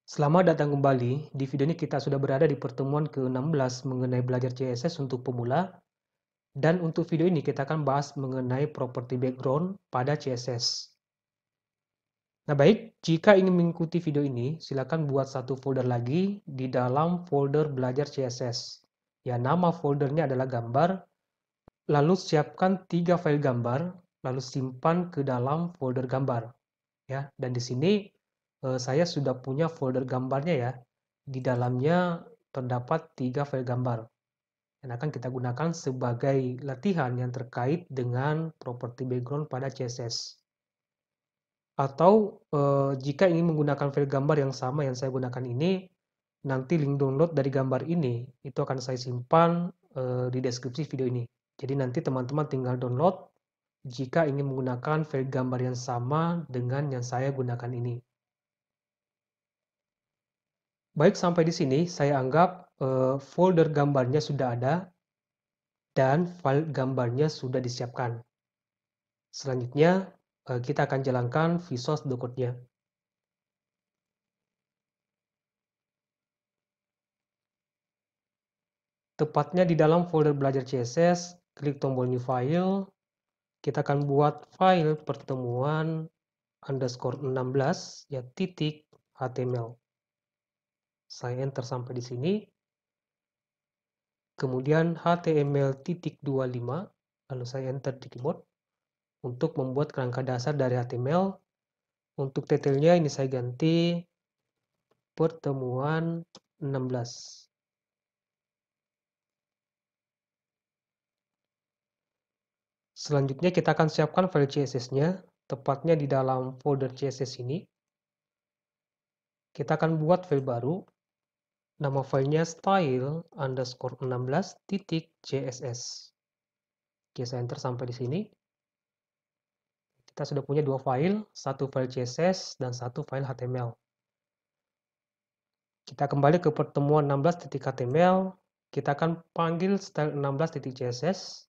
Selamat datang kembali. Di video ini kita sudah berada di pertemuan ke-16 mengenai belajar CSS untuk pemula. Dan untuk video ini kita akan bahas mengenai properti background pada CSS. Nah baik, jika ingin mengikuti video ini, silakan buat satu folder lagi di dalam folder belajar CSS. Ya, nama foldernya adalah gambar. Lalu siapkan 3 file gambar, lalu simpan ke dalam folder gambar. Ya, dan di sini saya sudah punya folder gambarnya ya. Di dalamnya terdapat 3 file gambar yang akan kita gunakan sebagai latihan yang terkait dengan properti background pada CSS. Atau jika ingin menggunakan file gambar yang sama yang saya gunakan ini, nanti link download dari gambar ini itu akan saya simpan di deskripsi video ini. Jadi nanti teman-teman tinggal download jika ingin menggunakan file gambar yang sama dengan yang saya gunakan ini. Baik, sampai di sini saya anggap folder gambarnya sudah ada dan file gambarnya sudah disiapkan. Selanjutnya kita akan jalankan Visual Studio Code-nya. Tepatnya di dalam folder belajar CSS, klik tombol New File. Kita akan buat file pertemuan _16 ya titik HTML. Saya enter sampai di sini. Kemudian HTML.25, lalu saya enter di keyboard untuk membuat kerangka dasar dari HTML. Untuk detailnya ini saya ganti pertemuan 16. Selanjutnya kita akan siapkan file CSS-nya, tepatnya di dalam folder CSS ini. Kita akan buat file baru, nama filenya style_16.css. Oke, saya enter sampai di sini. Kita sudah punya 2 file, satu file CSS dan satu file HTML. Kita kembali ke pertemuan 16.html, kita akan panggil style16.css.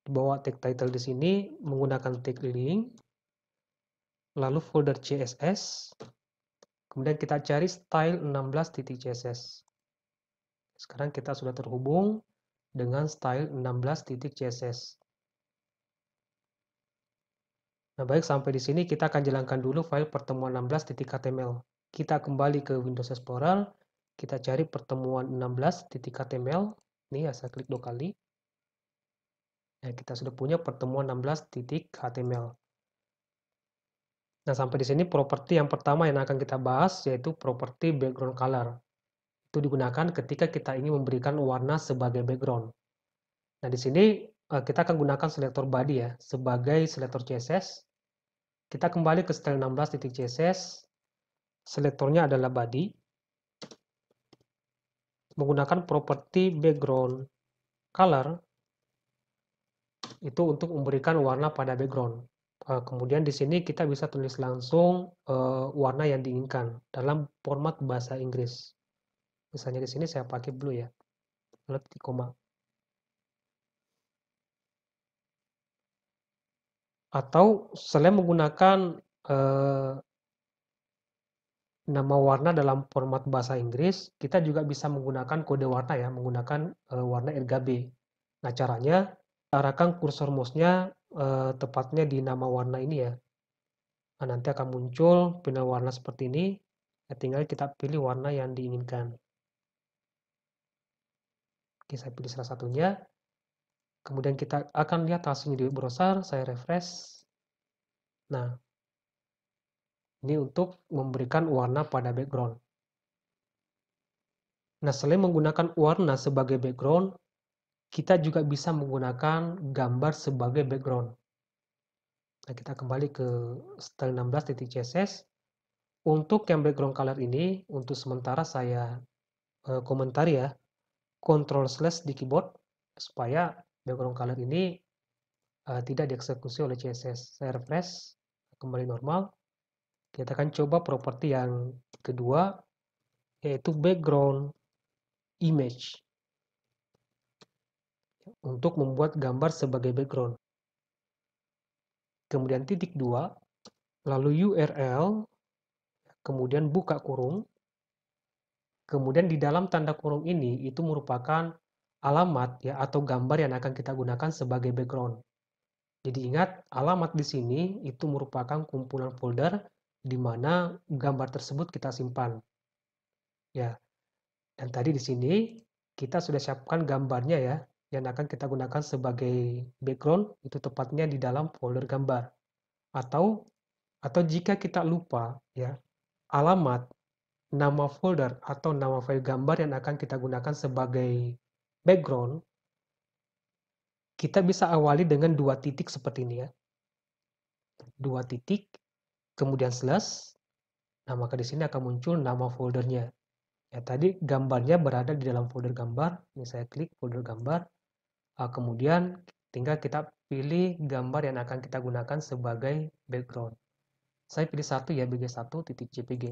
Di bawah tag title di sini menggunakan tag link, lalu folder CSS, kemudian kita cari style16.css. Sekarang kita sudah terhubung dengan style16.css. Nah baik, sampai di sini kita akan jalankan dulu file pertemuan 16.html. Kita kembali ke Windows Explorer, kita cari pertemuan 16.html. Ini ya, saya klik 2 kali. Ya, kita sudah punya pertemuan 16.html. Nah, sampai di sini properti yang pertama yang akan kita bahas yaitu properti background color. Itu digunakan ketika kita ingin memberikan warna sebagai background. Nah, di sini kita akan gunakan selektor body ya sebagai selektor CSS. Kita kembali ke style16.css. Selektornya adalah body. Menggunakan properti background color itu untuk memberikan warna pada background. Kemudian di sini kita bisa tulis langsung warna yang diinginkan dalam format bahasa Inggris. Misalnya di sini saya pakai blue ya, lalu titik koma. Atau selain menggunakan nama warna dalam format bahasa Inggris, kita juga bisa menggunakan kode warna ya, menggunakan warna RGB. Nah caranya, arahkan kursor mouse-nya tepatnya di nama warna ini ya. Nah, nanti akan muncul pilihan warna seperti ini. Ya, tinggal kita pilih warna yang diinginkan. Oke, saya pilih salah satunya. Kemudian kita akan lihat hasilnya di browser. Saya refresh. Nah, ini untuk memberikan warna pada background. Nah, selain menggunakan warna sebagai background, kita juga bisa menggunakan gambar sebagai background. Nah, kita kembali ke style16.css. Untuk yang background color ini, untuk sementara saya komentari ya, Ctrl/slash di keyboard supaya background color ini tidak dieksekusi oleh CSS. Saya refresh, kembali normal. Kita akan coba properti yang kedua, yaitu background image. Untuk membuat gambar sebagai background. Kemudian titik 2, lalu URL, kemudian buka kurung. Kemudian di dalam tanda kurung ini itu merupakan alamat ya atau gambar yang akan kita gunakan sebagai background. Jadi ingat, alamat di sini itu merupakan kumpulan folder di mana gambar tersebut kita simpan. Ya, dan tadi di sini kita sudah siapkan gambarnya ya, yang akan kita gunakan sebagai background, itu tepatnya di dalam folder gambar. Atau jika kita lupa ya, alamat, nama folder atau nama file gambar yang akan kita gunakan sebagai background, kita bisa awali dengan 2 titik seperti ini ya. 2 titik, kemudian slash. Nah, maka di sini akan muncul nama foldernya. Ya, tadi gambarnya berada di dalam folder gambar. Ini saya klik folder gambar. Kemudian tinggal kita pilih gambar yang akan kita gunakan sebagai background. Saya pilih satu ya, bg1.jpg.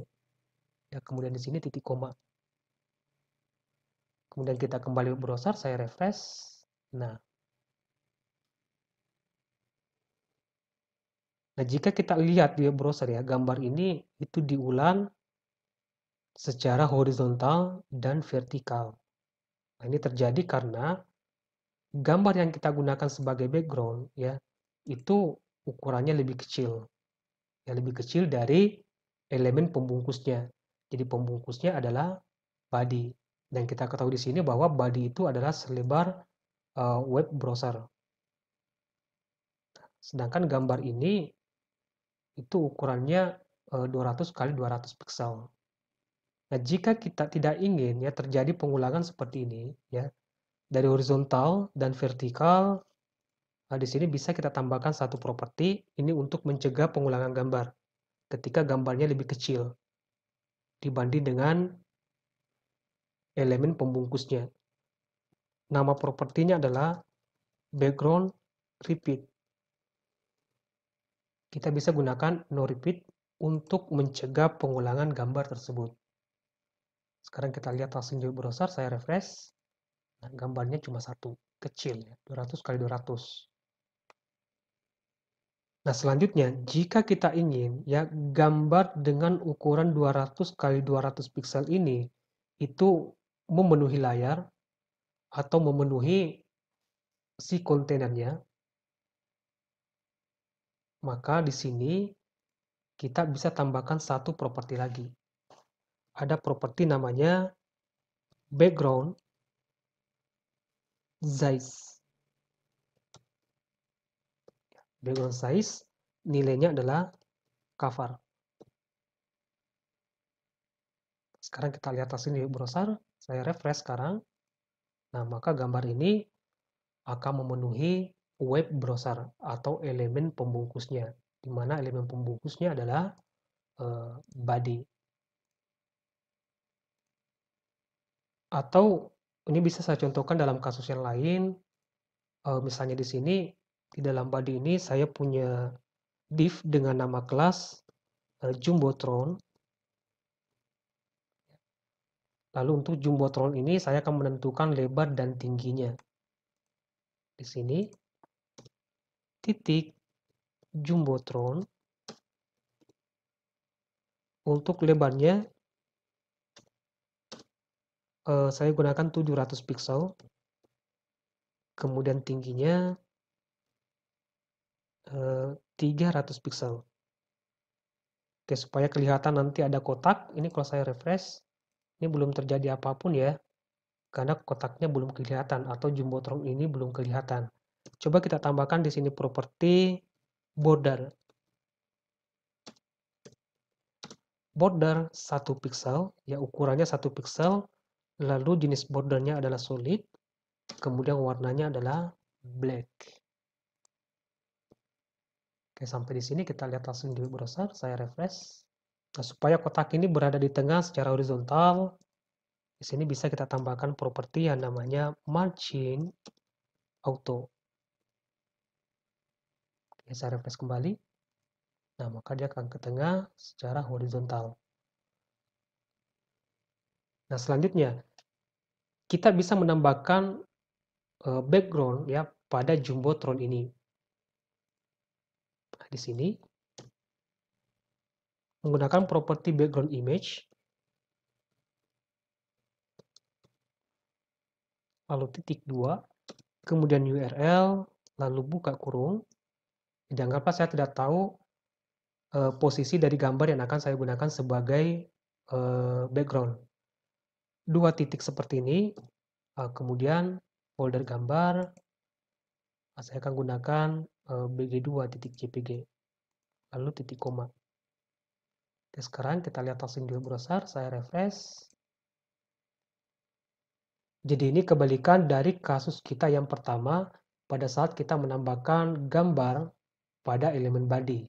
Ya, kemudian di sini titik koma. Kemudian kita kembali ke browser, saya refresh. Nah, jika kita lihat di browser ya, gambar ini itu diulang secara horizontal dan vertikal. Nah, ini terjadi karena gambar yang kita gunakan sebagai background ya, itu ukurannya lebih kecil. Ya, lebih kecil dari elemen pembungkusnya. Jadi pembungkusnya adalah body. Dan kita ketahui di sini bahwa body itu adalah selebar web browser. Sedangkan gambar ini itu ukurannya 200 kali 200 pixel. Nah, jika kita tidak ingin ya terjadi pengulangan seperti ini ya, dari horizontal dan vertikal, di sini bisa kita tambahkan satu properti ini untuk mencegah pengulangan gambar ketika gambarnya lebih kecil dibanding dengan elemen pembungkusnya. Nama propertinya adalah background repeat. Kita bisa gunakan no repeat untuk mencegah pengulangan gambar tersebut. Sekarang kita lihat langsung di browser, saya refresh. Nah, gambarnya cuma satu, kecil ya, 200 kali 200. Nah, selanjutnya jika kita ingin ya gambar dengan ukuran 200 kali 200 pixel ini itu memenuhi layar atau memenuhi si kontainernya, maka di sini kita bisa tambahkan satu properti lagi. Ada properti namanya background size. Background size nilainya adalah cover. Sekarang kita lihat hasil di browser, saya refresh sekarang. Nah, maka gambar ini akan memenuhi web browser atau elemen pembungkusnya, di mana elemen pembungkusnya adalah body. Atau ini bisa saya contohkan dalam kasus yang lain, misalnya di sini di dalam body ini saya punya div dengan nama kelas Jumbotron. Lalu untuk Jumbotron ini saya akan menentukan lebar dan tingginya. Di sini titik Jumbotron. Untuk lebarnya saya gunakan 700 pixel. Kemudian tingginya 300 pixel. Oke, supaya kelihatan nanti ada kotak, ini kalau saya refresh, ini belum terjadi apapun ya, karena kotaknya belum kelihatan atau Jumbotron ini belum kelihatan. Coba kita tambahkan di sini properti border. Border 1 pixel, ya ukurannya 1 pixel, lalu jenis bordernya adalah solid, kemudian warnanya adalah black. Oke, sampai di sini kita lihat langsung di browser, saya refresh. Nah, supaya kotak ini berada di tengah secara horizontal, di sini bisa kita tambahkan properti yang namanya margin auto. Oke, saya refresh kembali. Nah, maka dia akan ke tengah secara horizontal. Nah, selanjutnya kita bisa menambahkan background ya pada Jumbotron ini. Nah, di sini menggunakan properti background image. lalu titik 2, kemudian URL, lalu buka kurung. Janganlah saya tidak tahu posisi dari gambar yang akan saya gunakan sebagai background. 2 titik seperti ini, kemudian folder gambar, saya akan gunakan bg2.jpg, lalu titik koma. Oke, sekarang kita lihat langsung di browser, saya refresh. Jadi ini kebalikan dari kasus kita yang pertama pada saat kita menambahkan gambar pada elemen body.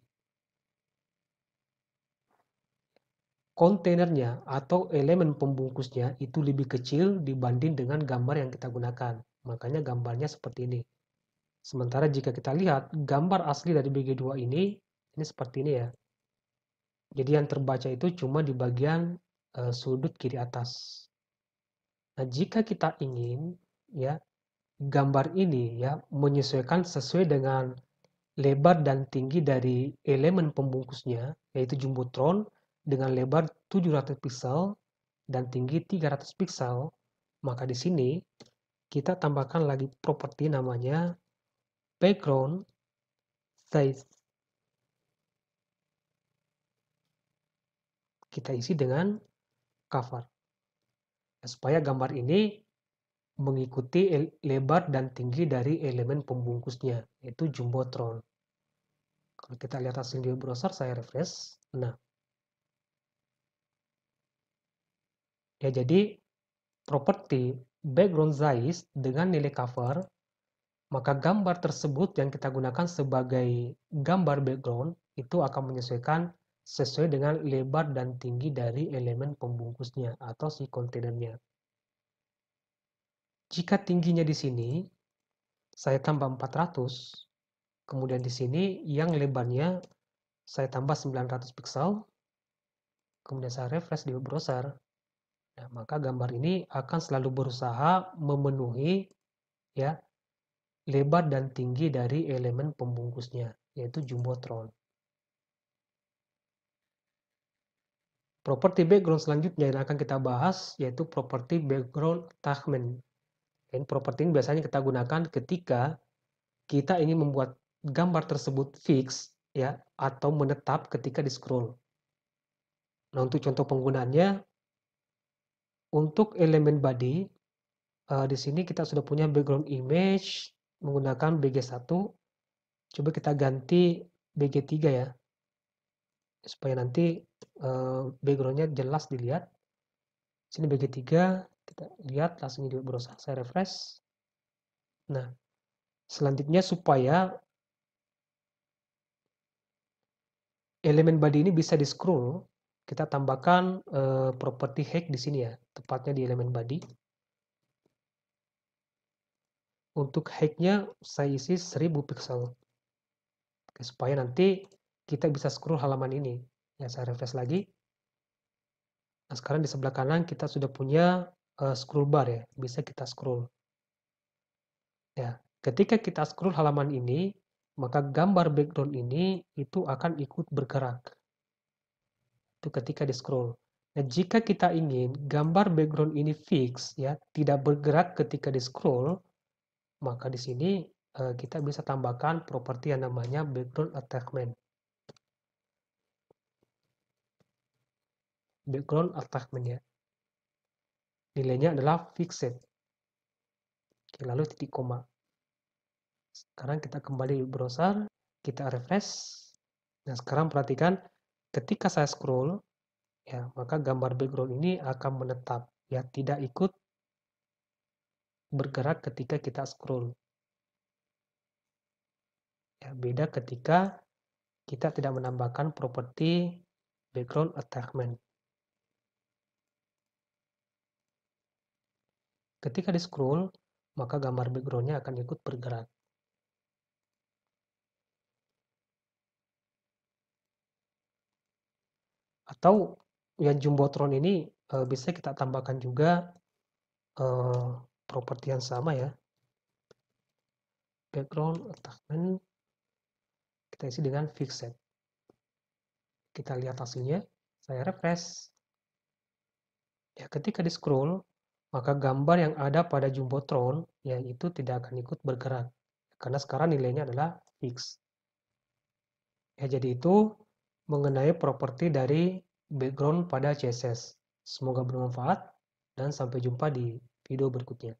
Kontainernya atau elemen pembungkusnya itu lebih kecil dibanding dengan gambar yang kita gunakan. Makanya gambarnya seperti ini. Sementara jika kita lihat gambar asli dari BG2 ini seperti ini ya. Jadi yang terbaca itu cuma di bagian sudut kiri atas. Nah, jika kita ingin ya gambar ini ya menyesuaikan sesuai dengan lebar dan tinggi dari elemen pembungkusnya, yaitu jumbotron dengan lebar 700 pixel dan tinggi 300 pixel, maka di sini kita tambahkan lagi properti namanya background size. Kita isi dengan cover. Supaya gambar ini mengikuti lebar dan tinggi dari elemen pembungkusnya, yaitu jumbotron. Kalau kita lihat hasil di browser, saya refresh. Nah, ya jadi properti background size dengan nilai cover, maka gambar tersebut yang kita gunakan sebagai gambar background itu akan menyesuaikan sesuai dengan lebar dan tinggi dari elemen pembungkusnya atau si kontainernya. Jika tingginya di sini, saya tambah 400, kemudian di sini yang lebarnya saya tambah 900 pixel, kemudian saya refresh di browser, nah, maka gambar ini akan selalu berusaha memenuhi ya lebar dan tinggi dari elemen pembungkusnya, yaitu jumbotron. Properti background selanjutnya yang akan kita bahas yaitu properti background attachment. Dan properti ini biasanya kita gunakan ketika kita ingin membuat gambar tersebut fix ya atau menetap ketika di scroll. Nah, untuk contoh penggunaannya untuk elemen body di sini kita sudah punya background image menggunakan BG1. Coba kita ganti BG3 ya. Supaya nanti backgroundnya jelas dilihat. Sini BG3, kita lihat langsung di browser, saya refresh. Nah, selanjutnya supaya elemen body ini bisa di scroll, kita tambahkan properti height di sini ya, tepatnya di elemen body. Untuk height-nya saya isi 1000 pixel. Oke, supaya nanti kita bisa scroll halaman ini. Ya, saya refresh lagi. Nah, sekarang di sebelah kanan kita sudah punya scroll bar ya, bisa kita scroll. Ya, ketika kita scroll halaman ini, maka gambar background ini itu akan ikut bergerak. Itu ketika di scroll. Nah, jika kita ingin gambar background ini fix ya, tidak bergerak ketika di scroll, maka di sini kita bisa tambahkan properti yang namanya background attachment. Background attachment ya. Nilainya adalah fixed. Oke, lalu titik koma. Sekarang kita kembali di browser, kita refresh. Nah, sekarang perhatikan ketika saya scroll, ya, maka gambar background ini akan menetap, ya, tidak ikut bergerak ketika kita scroll. Ya, beda ketika kita tidak menambahkan properti background attachment. Ketika di scroll, maka gambar backgroundnya akan ikut bergerak. Atau yang jumbotron ini bisa kita tambahkan juga properti yang sama ya. Background attachment kita isi dengan fixed. Kita lihat hasilnya. Saya refresh. Ya, ketika di scroll, maka gambar yang ada pada jumbotron ya itu tidak akan ikut bergerak karena sekarang nilainya adalah fix. Ya, jadi itu mengenai properti dari background pada CSS. Semoga bermanfaat dan sampai jumpa di video berikutnya.